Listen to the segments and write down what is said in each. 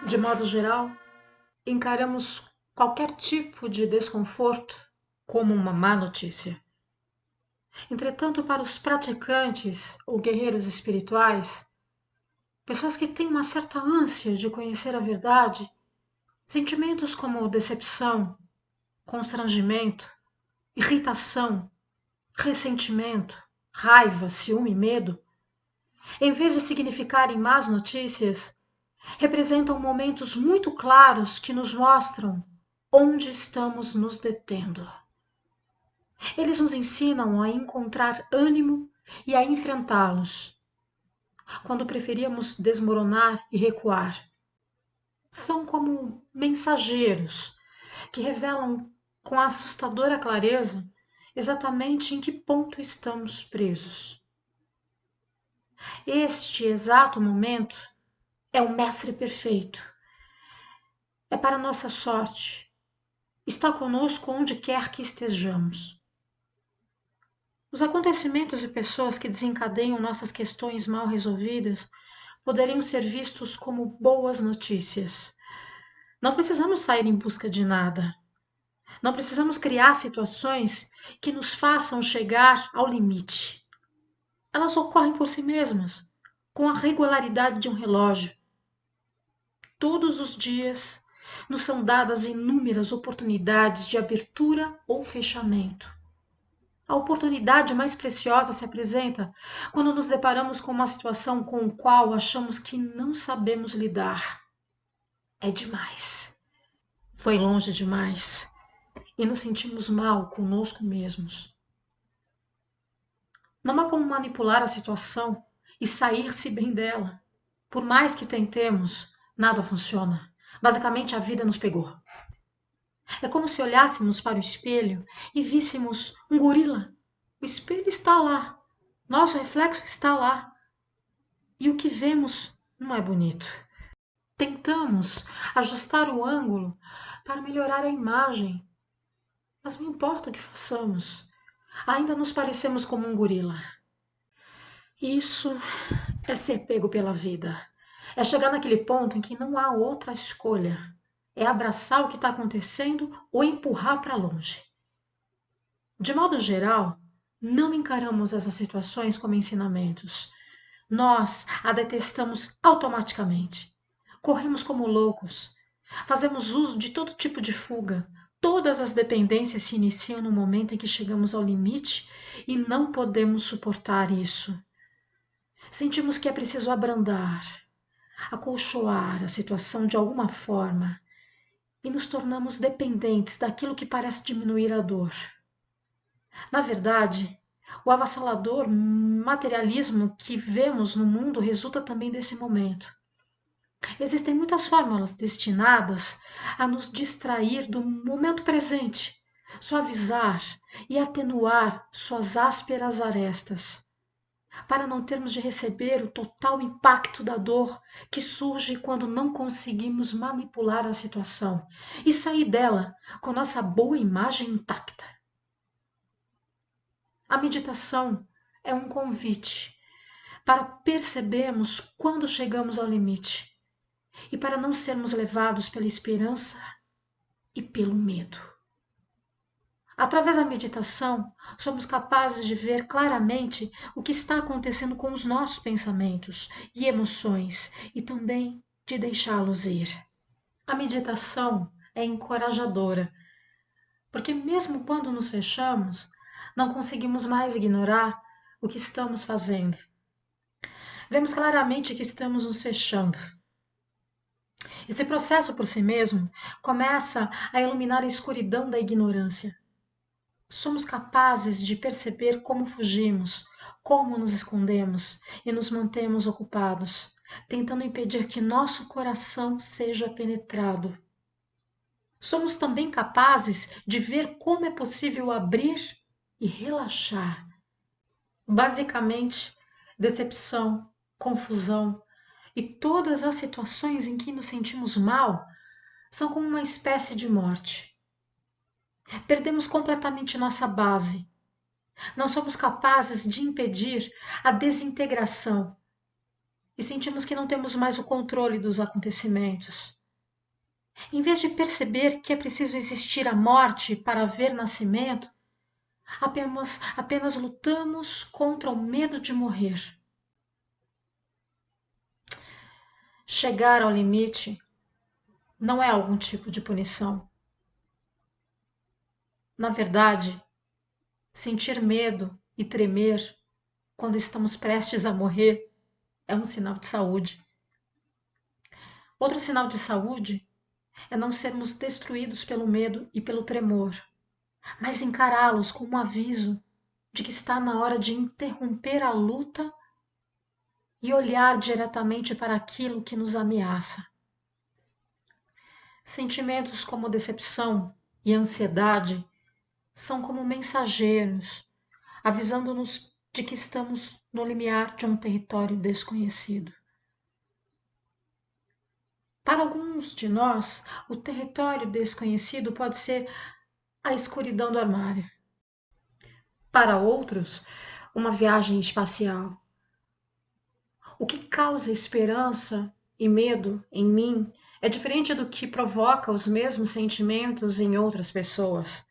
De modo geral, encaramos qualquer tipo de desconforto como uma má notícia. Entretanto, para os praticantes ou guerreiros espirituais, pessoas que têm uma certa ânsia de conhecer a verdade, sentimentos como decepção, constrangimento, irritação, ressentimento, raiva, ciúme e medo, em vez de significarem más notícias, representam momentos muito claros que nos mostram onde estamos nos detendo. Eles nos ensinam a encontrar ânimo e a enfrentá-los, quando preferíamos desmoronar e recuar. São como mensageiros que revelam com assustadora clareza exatamente em que ponto estamos presos. Este exato momento é o mestre perfeito. É para nossa sorte. Está conosco onde quer que estejamos. Os acontecimentos e pessoas que desencadeiam nossas questões mal resolvidas poderiam ser vistos como boas notícias. Não precisamos sair em busca de nada. Não precisamos criar situações que nos façam chegar ao limite. Elas ocorrem por si mesmas, com a regularidade de um relógio. Todos os dias nos são dadas inúmeras oportunidades de abertura ou fechamento. A oportunidade mais preciosa se apresenta quando nos deparamos com uma situação com a qual achamos que não sabemos lidar. É demais. Foi longe demais. E nos sentimos mal conosco mesmos. Não há como manipular a situação e sair-se bem dela. Por mais que tentemos, nada funciona. Basicamente, a vida nos pegou. É como se olhássemos para o espelho e víssemos um gorila. O espelho está lá. Nosso reflexo está lá. E o que vemos não é bonito. Tentamos ajustar o ângulo para melhorar a imagem. Mas não importa o que façamos. Ainda nos parecemos como um gorila. Isso é ser pego pela vida. É chegar naquele ponto em que não há outra escolha. É abraçar o que está acontecendo ou empurrar para longe. De modo geral, não encaramos essas situações como ensinamentos. Nós a detestamos automaticamente. Corremos como loucos. Fazemos uso de todo tipo de fuga. Todas as dependências se iniciam no momento em que chegamos ao limite e não podemos suportar isso. Sentimos que é preciso abrandar, acolchoar a situação de alguma forma e nos tornamos dependentes daquilo que parece diminuir a dor. Na verdade, o avassalador materialismo que vemos no mundo resulta também desse momento. Existem muitas fórmulas destinadas a nos distrair do momento presente, suavizar e atenuar suas ásperas arestas, para não termos de receber o total impacto da dor que surge quando não conseguimos manipular a situação e sair dela com nossa boa imagem intacta. A meditação é um convite para percebermos quando chegamos ao limite e para não sermos levados pela esperança e pelo medo. Através da meditação, somos capazes de ver claramente o que está acontecendo com os nossos pensamentos e emoções e também de deixá-los ir. A meditação é encorajadora, porque mesmo quando nos fechamos, não conseguimos mais ignorar o que estamos fazendo. Vemos claramente que estamos nos fechando. Esse processo por si mesmo começa a iluminar a escuridão da ignorância. Somos capazes de perceber como fugimos, como nos escondemos e nos mantemos ocupados, tentando impedir que nosso coração seja penetrado. Somos também capazes de ver como é possível abrir e relaxar. Basicamente, decepção, confusão e todas as situações em que nos sentimos mal são como uma espécie de morte. Perdemos completamente nossa base. Não somos capazes de impedir a desintegração e sentimos que não temos mais o controle dos acontecimentos. Em vez de perceber que é preciso existir a morte para haver nascimento, apenas lutamos contra o medo de morrer. Chegar ao limite não é algum tipo de punição. Na verdade, sentir medo e tremer quando estamos prestes a morrer é um sinal de saúde. Outro sinal de saúde é não sermos destruídos pelo medo e pelo tremor, mas encará-los como um aviso de que está na hora de interromper a luta e olhar diretamente para aquilo que nos ameaça. Sentimentos como decepção e ansiedade são como mensageiros, avisando-nos de que estamos no limiar de um território desconhecido. Para alguns de nós, o território desconhecido pode ser a escuridão do armário. Para outros, uma viagem espacial. O que causa esperança e medo em mim é diferente do que provoca os mesmos sentimentos em outras pessoas.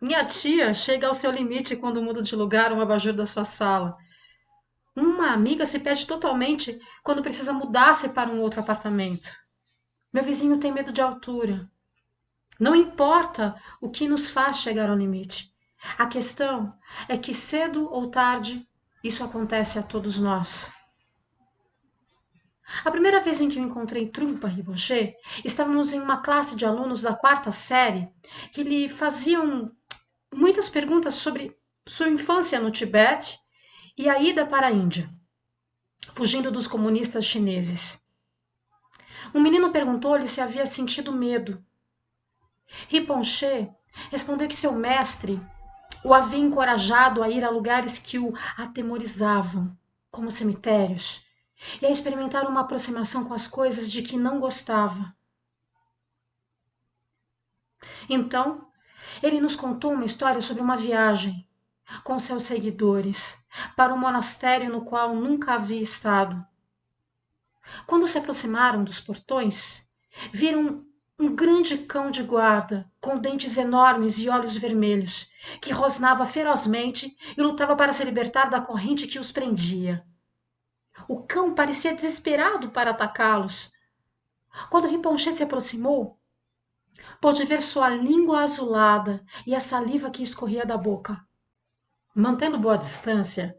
Minha tia chega ao seu limite quando muda de lugar um abajur da sua sala. Uma amiga se perde totalmente quando precisa mudar-se para um outro apartamento. Meu vizinho tem medo de altura. Não importa o que nos faz chegar ao limite. A questão é que cedo ou tarde isso acontece a todos nós. A primeira vez em que eu encontrei Trungpa Rinpoche, estávamos em uma classe de alunos da 4ª série que lhe faziam muitas perguntas sobre sua infância no Tibete e a ida para a Índia, fugindo dos comunistas chineses. Um menino perguntou-lhe se havia sentido medo. Rinpoche respondeu que seu mestre o havia encorajado a ir a lugares que o atemorizavam, como cemitérios, e a experimentar uma aproximação com as coisas de que não gostava. Então, ele nos contou uma história sobre uma viagem com seus seguidores para um monastério no qual nunca havia estado. Quando se aproximaram dos portões, viram um grande cão de guarda com dentes enormes e olhos vermelhos, que rosnava ferozmente e lutava para se libertar da corrente que os prendia. O cão parecia desesperado para atacá-los. Quando Rinpoche se aproximou, pôde ver sua língua azulada e a saliva que escorria da boca. Mantendo boa distância,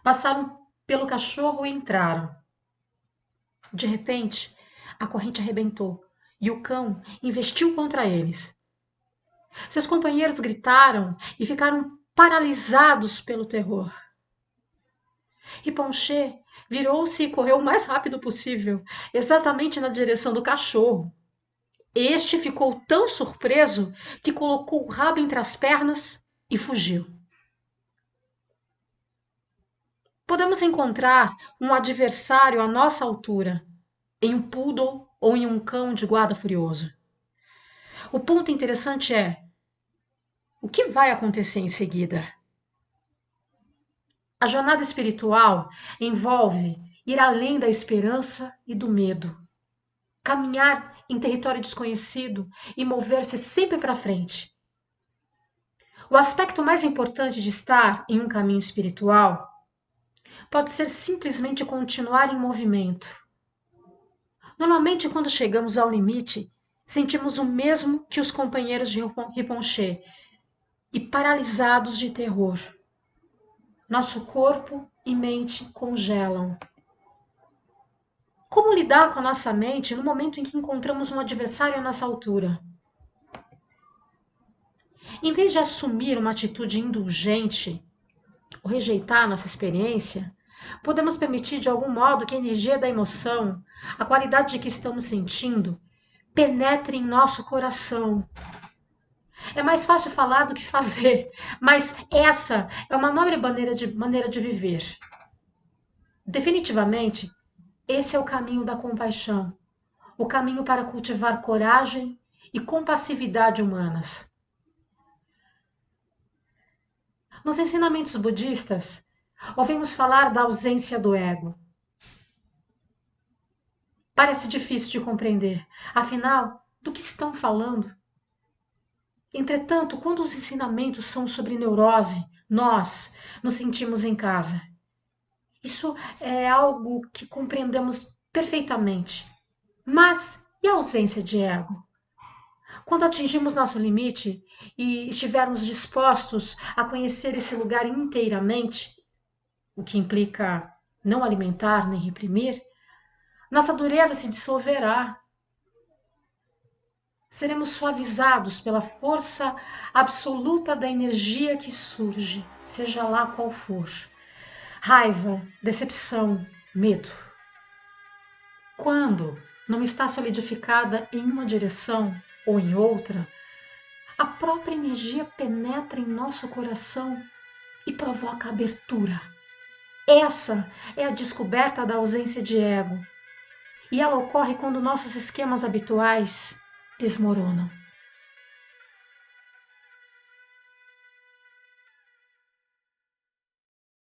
passaram pelo cachorro e entraram. De repente, a corrente arrebentou e o cão investiu contra eles. Seus companheiros gritaram e ficaram paralisados pelo terror. Rinpoche virou-se e correu o mais rápido possível, exatamente na direção do cachorro. Este ficou tão surpreso que colocou o rabo entre as pernas e fugiu. Podemos encontrar um adversário à nossa altura, em um poodle ou em um cão de guarda furioso. O ponto interessante é: o que vai acontecer em seguida? A jornada espiritual envolve ir além da esperança e do medo, caminhar em território desconhecido e mover-se sempre para frente. O aspecto mais importante de estar em um caminho espiritual pode ser simplesmente continuar em movimento. Normalmente, quando chegamos ao limite, sentimos o mesmo que os companheiros de Rinpoche e paralisados de terror. Nosso corpo e mente congelam. Como lidar com a nossa mente no momento em que encontramos um adversário à nossa altura? Em vez de assumir uma atitude indulgente ou rejeitar nossa experiência, podemos permitir de algum modo que a energia da emoção, a qualidade de que estamos sentindo, penetre em nosso coração. É mais fácil falar do que fazer, mas essa é uma nobre maneira de viver. Definitivamente, esse é o caminho da compaixão, o caminho para cultivar coragem e compassividade humanas. Nos ensinamentos budistas, ouvimos falar da ausência do ego. Parece difícil de compreender. Afinal, do que estão falando? Entretanto, quando os ensinamentos são sobre neurose, nós nos sentimos em casa. Isso é algo que compreendemos perfeitamente. Mas e a ausência de ego? Quando atingimos nosso limite e estivermos dispostos a conhecer esse lugar inteiramente, o que implica não alimentar nem reprimir, nossa dureza se dissolverá. Seremos suavizados pela força absoluta da energia que surge, seja lá qual for. Raiva, decepção, medo. Quando não está solidificada em uma direção ou em outra, a própria energia penetra em nosso coração e provoca abertura. Essa é a descoberta da ausência de ego. E ela ocorre quando nossos esquemas habituais desmoronam.